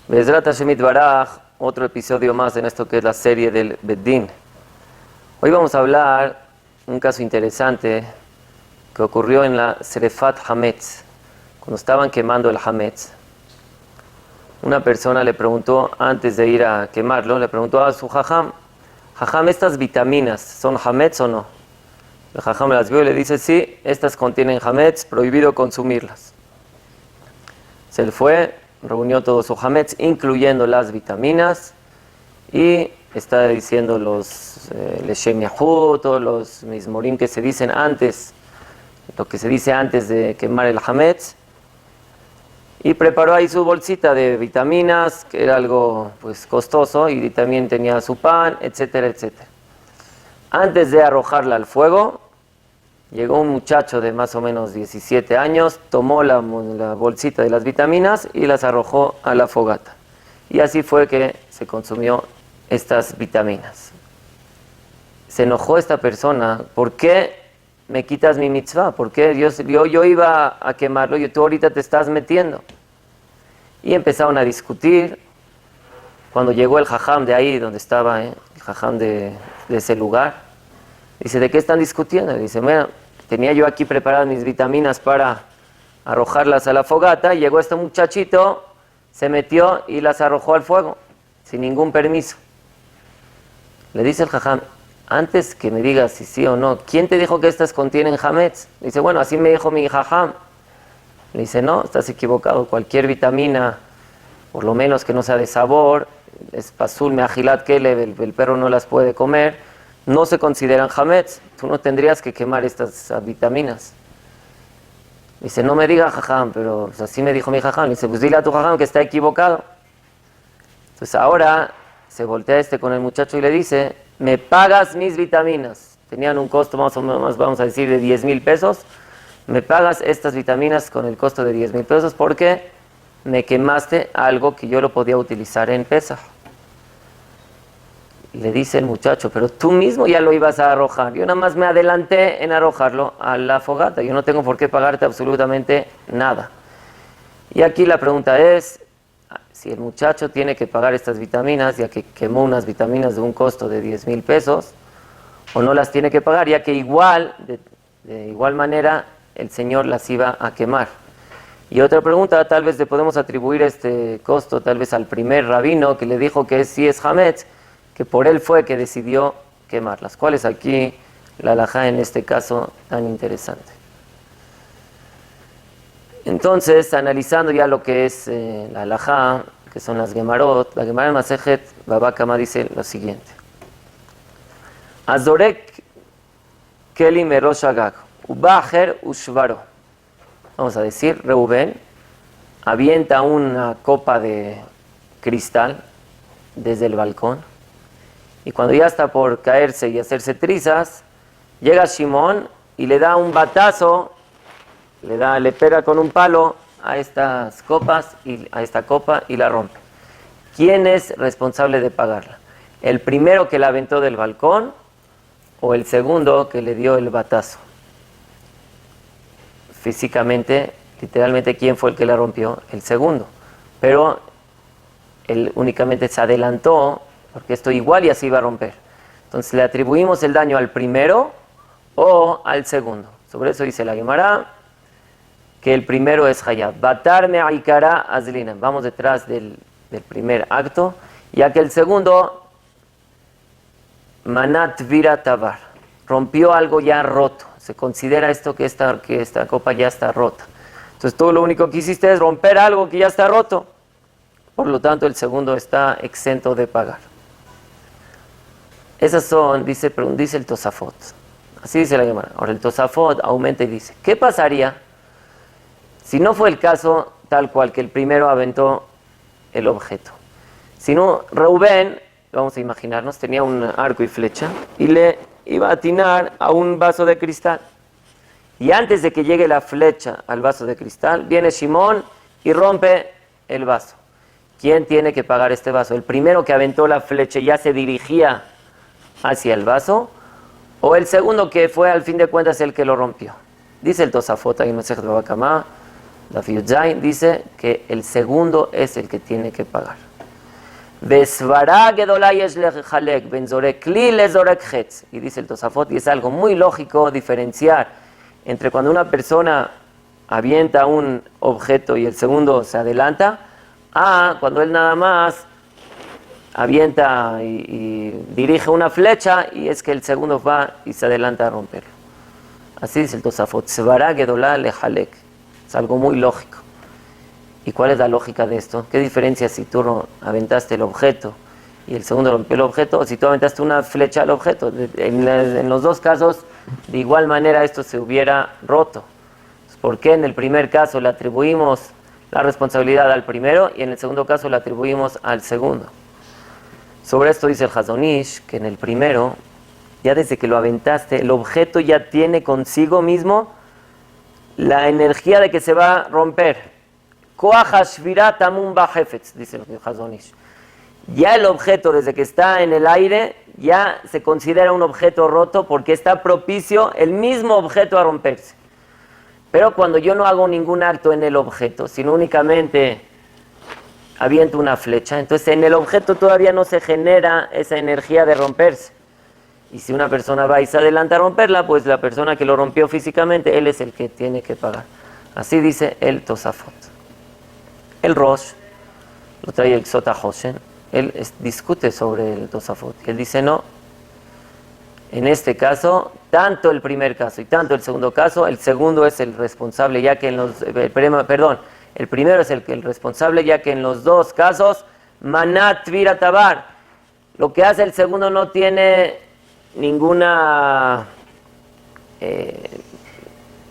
Bezrat Hashem Yitbaraj, otro episodio más en esto que es la serie del Beddin. Hoy vamos a hablar un caso interesante que ocurrió en la Serefat Hametz, cuando estaban quemando el Hametz. Una persona le preguntó, antes de ir a quemarlo, le preguntó a su Jajam, Jajam, ¿estas vitaminas son Hametz o no? El Jajam las vio y le dice, sí, estas contienen Hametz, prohibido consumirlas. Se le fue, reunió todo su Hametz, incluyendo las vitaminas, y está diciendo los Leshem Yahut, los Mizmorim que se dicen antes, lo que se dice antes de quemar el Hametz, y preparó ahí su bolsita de vitaminas, que era algo pues costoso, y también tenía su pan, etcétera, etcétera. Antes de arrojarla al fuego, llegó un muchacho de más o menos 17 años, tomó la bolsita de las vitaminas y las arrojó a la fogata. Y así fue que se consumió estas vitaminas. Se enojó esta persona, ¿por qué me quitas mi mitzvah? ¿Por qué yo iba a quemarlo y tú ahorita te estás metiendo? Y empezaron a discutir. Cuando llegó el jajam de ahí, donde estaba, el jajam de ese lugar, dice, ¿de qué están discutiendo? Dice, bueno, tenía yo aquí preparadas mis vitaminas para arrojarlas a la fogata, y llegó este muchachito, se metió y las arrojó al fuego, sin ningún permiso. Le dice el jajam, antes que me digas si sí o no, ¿quién te dijo que estas contienen hametz? Dice, bueno, así me dijo mi jajam. Le dice, no, estás equivocado, cualquier vitamina, por lo menos que no sea de sabor, es pasul meajilat kelev, el perro no las puede comer, no se consideran hametz, tú no tendrías que quemar estas vitaminas. Dice, no me diga jajam, pero pues, así me dijo mi jajam. Dice, pues dile a tu jajam que está equivocado. Entonces ahora se voltea con el muchacho y le dice, me pagas mis vitaminas. Tenían un costo más o menos, vamos a decir, de 10,000 pesos. Me pagas estas vitaminas con el costo de 10,000 pesos porque me quemaste algo que yo lo podía utilizar en Pesaj. Le dice el muchacho, pero tú mismo ya lo ibas a arrojar. Yo nada más me adelanté en arrojarlo a la fogata. Yo no tengo por qué pagarte absolutamente nada. Y aquí la pregunta es, si el muchacho tiene que pagar estas vitaminas, ya que quemó unas vitaminas de un costo de 10,000 pesos, o no las tiene que pagar, ya que de igual manera el Señor las iba a quemar. Y otra pregunta, tal vez le podemos atribuir este costo tal vez al primer rabino que le dijo que sí es hametz, que por él fue que decidió quemarlas. ¿Cuál es aquí la halajá en este caso tan interesante? Entonces, analizando ya lo que es la halajá, que son las gemarot, la gemara Masejet Baba Kama dice lo siguiente. Azorek keli merosh agag, ubacher ushvaro. Vamos a decir, Reubén avienta una copa de cristal desde el balcón, y cuando ya está por caerse y hacerse trizas, llega Shimón y le da un batazo, le pega con un palo a estas copas y a esta copa y la rompe. ¿Quién es responsable de pagarla? ¿El primero que la aventó del balcón o el segundo que le dio el batazo? Físicamente, literalmente, ¿quién fue el que la rompió? El segundo. Pero él únicamente se adelantó, porque esto igual y así iba a romper. Entonces, ¿le atribuimos el daño al primero o al segundo? Sobre eso dice la Gemara, que el primero es hayab. Batar me'ikara azlina. Vamos detrás del primer acto, ya que el segundo, manat vira tabar. Rompió algo ya roto. Se considera esto que esta copa ya está rota. Entonces tú lo único que hiciste es romper algo que ya está roto. Por lo tanto, el segundo está exento de pagar. Esas son, dice el Tosafot. Así dice la Gemara. Ahora el Tosafot aumenta y dice, ¿qué pasaría si no fue el caso tal cual que el primero aventó el objeto? Si no, Reubén, vamos a imaginarnos, tenía un arco y flecha y le iba a atinar a un vaso de cristal. Y antes de que llegue la flecha al vaso de cristal, viene Shimón y rompe el vaso. ¿Quién tiene que pagar este vaso? ¿El primero que aventó la flecha ya se dirigía hacia el vaso? ¿O el segundo que fue al fin de cuentas el que lo rompió? Dice el Tosafot ahí en Masejet Baba Kama, La Fiuzain dice que el segundo es el que tiene que pagar. Y dice el Tosafot, y es algo muy lógico diferenciar entre cuando una persona avienta un objeto y el segundo se adelanta, a cuando él nada más avienta y dirige una flecha y es que el segundo va y se adelanta a romperlo. Así dice el Tosafot, Svara Gedolá Lejalek. Es algo muy lógico. ¿Y cuál es la lógica de esto? ¿Qué diferencia si tú aventaste el objeto y el segundo rompió el objeto, o si tú aventaste una flecha al objeto? En los dos casos, de igual manera, esto se hubiera roto. ¿Por qué en el primer caso le atribuimos la responsabilidad al primero y en el segundo caso le atribuimos al segundo? Sobre esto dice el Hazon Ish, que en el primero, ya desde que lo aventaste, el objeto ya tiene consigo mismo la energía de que se va a romper. Koach hashvirat amun bajefetz, dice el Hazon Ish. Ya el objeto, desde que está en el aire, ya se considera un objeto roto porque está propicio el mismo objeto a romperse. Pero cuando yo no hago ningún acto en el objeto, sino únicamente aviento una flecha, entonces en el objeto todavía no se genera esa energía de romperse. Y si una persona va y se adelanta a romperla, pues la persona que lo rompió físicamente, él es el que tiene que pagar. Así dice el Tosafot. El Rosh, lo trae el Sota Hoshen, él discute sobre el Tosafot. Él dice, no, en este caso, tanto el primer caso y tanto el segundo caso, el segundo es el responsable, ya que el primero es el responsable, ya que en los dos casos, manat vira tabar, lo que hace el segundo no tiene ninguna,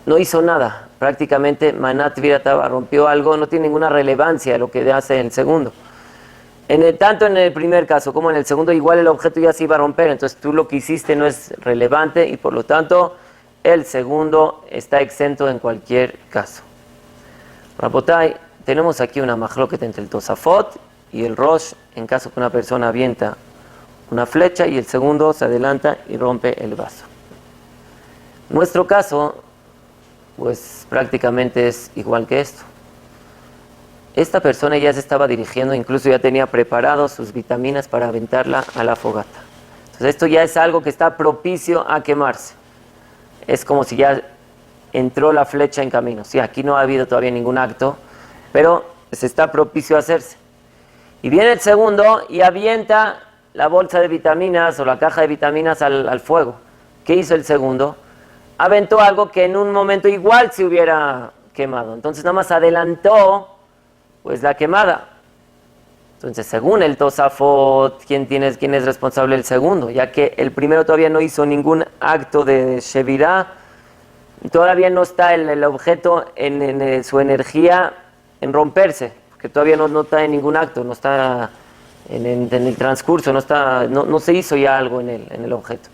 no hizo nada, prácticamente manat vira tabar, rompió algo, no tiene ninguna relevancia lo que hace el segundo. Tanto en el primer caso como en el segundo, igual el objeto ya se iba a romper, entonces tú lo que hiciste no es relevante y por lo tanto el segundo está exento en cualquier caso. Rabotai, tenemos aquí una majloquet entre el Tosafot y el Rosh en caso que una persona avienta una flecha y el segundo se adelanta y rompe el vaso. Nuestro caso, pues prácticamente es igual que esto. Esta persona ya se estaba dirigiendo, incluso ya tenía preparado sus vitaminas para aventarla a la fogata. Entonces esto ya es algo que está propicio a quemarse. Es como si ya entró la flecha en camino. Sí, aquí no ha habido todavía ningún acto, pero se está propicio a hacerse. Y viene el segundo y avienta la bolsa de vitaminas o la caja de vitaminas al fuego. ¿Qué hizo el segundo? Aventó algo que en un momento igual se hubiera quemado. Entonces nada más adelantó pues la quemada. Entonces, según el Tosafot, ¿quién es responsable? El segundo, ya que el primero todavía no hizo ningún acto de Shevirá, todavía no está el objeto en su energía en romperse, porque todavía no está en ningún acto, no está en el transcurso, no se hizo ya algo en el objeto.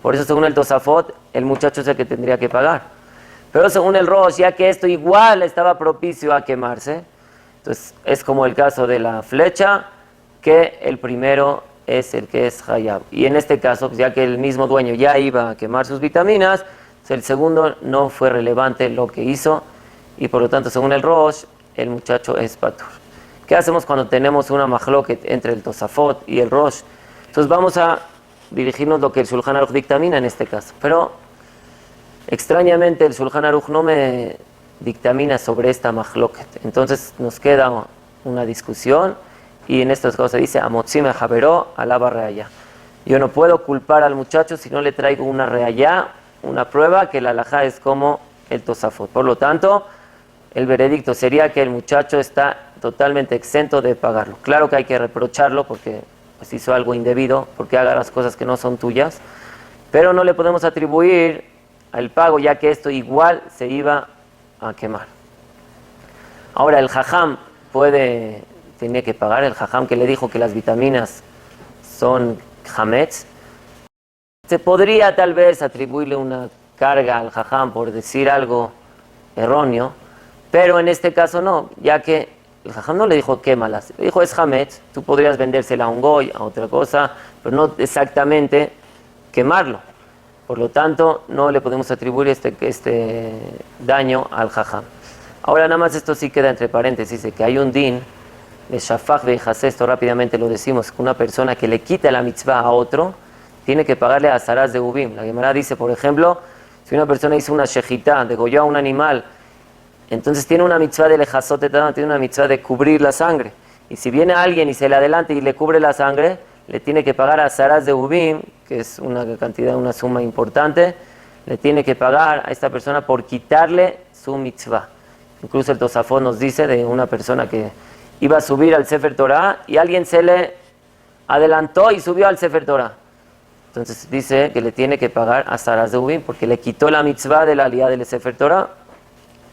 Por eso, según el Tosafot, el muchacho es el que tendría que pagar. Pero según el Rosh, ya que esto igual estaba propicio a quemarse, entonces es como el caso de la flecha, que el primero es el que es Hayab. Y en este caso, pues ya que el mismo dueño ya iba a quemar sus vitaminas, el segundo no fue relevante lo que hizo y por lo tanto, según el Rosh, el muchacho es Patur. ¿Qué hacemos cuando tenemos una majloquet entre el Tosafot y el Rosh? Entonces vamos a dirigirnos lo que el Shulchan Aruch dictamina en este caso. Pero extrañamente el Shulchan Aruch no me dictamina sobre esta majloquet. Entonces nos queda una discusión y en estas cosas se dice Amotzime Javeró alaba reayá. Yo no puedo culpar al muchacho si no le traigo una reayá, una prueba que la halajá es como el Tosafot. Por lo tanto, el veredicto sería que el muchacho está totalmente exento de pagarlo. Claro que hay que reprocharlo porque pues, hizo algo indebido, porque haga las cosas que no son tuyas, pero no le podemos atribuir al pago ya que esto igual se iba a quemar. Ahora el jajam tiene que pagar, el jajam que le dijo que las vitaminas son hametz, se podría tal vez atribuirle una carga al jajam por decir algo erróneo, pero en este caso no, ya que el jajam no le dijo quémalas, le dijo es hametz, tú podrías vendérsela a un goy, a otra cosa, pero no exactamente quemarlo. Por lo tanto, no le podemos atribuir este daño al jajam. Ahora nada más esto sí queda entre paréntesis, de que hay un din de shafach veijase, esto rápidamente lo decimos, que una persona que le quita la mitzvah a otro, tiene que pagarle a Saraz de Ubim. La Gemara dice, por ejemplo, si una persona hizo una shejitá, degolló a un animal, entonces tiene una mitzvah de lejazot, tiene una mitzvah de cubrir la sangre. Y si viene alguien y se le adelanta y le cubre la sangre, le tiene que pagar a Saraz de Ubim, que es una cantidad, una suma importante, le tiene que pagar a esta persona por quitarle su mitzvah. Incluso el Tosafot nos dice de una persona que iba a subir al Sefer Torah y alguien se le adelantó y subió al Sefer Torah. Entonces dice que le tiene que pagar a Saraz de Ubim porque le quitó la mitzvah de la aliyá del Sefer Torah.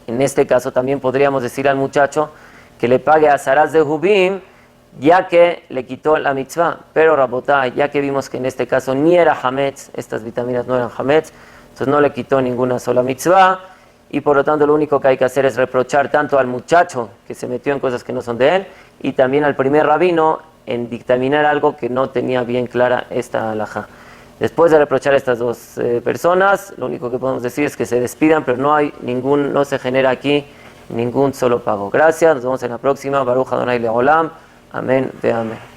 En este caso también podríamos decir al muchacho que le pague a Saraz de Ubim ya que le quitó la mitzvah. Pero Rabotai, ya que vimos que en este caso ni era hametz, estas vitaminas no eran hametz, entonces no le quitó ninguna sola mitzvah. Y por lo tanto lo único que hay que hacer es reprochar tanto al muchacho que se metió en cosas que no son de él y también al primer rabino en dictaminar algo que no tenía bien clara esta halajá. Después de reprochar a estas dos personas, lo único que podemos decir es que se despidan, pero no se genera aquí ningún solo pago. Gracias, nos vemos en la próxima. Baruch Adonai Leolam. Amén ve amén.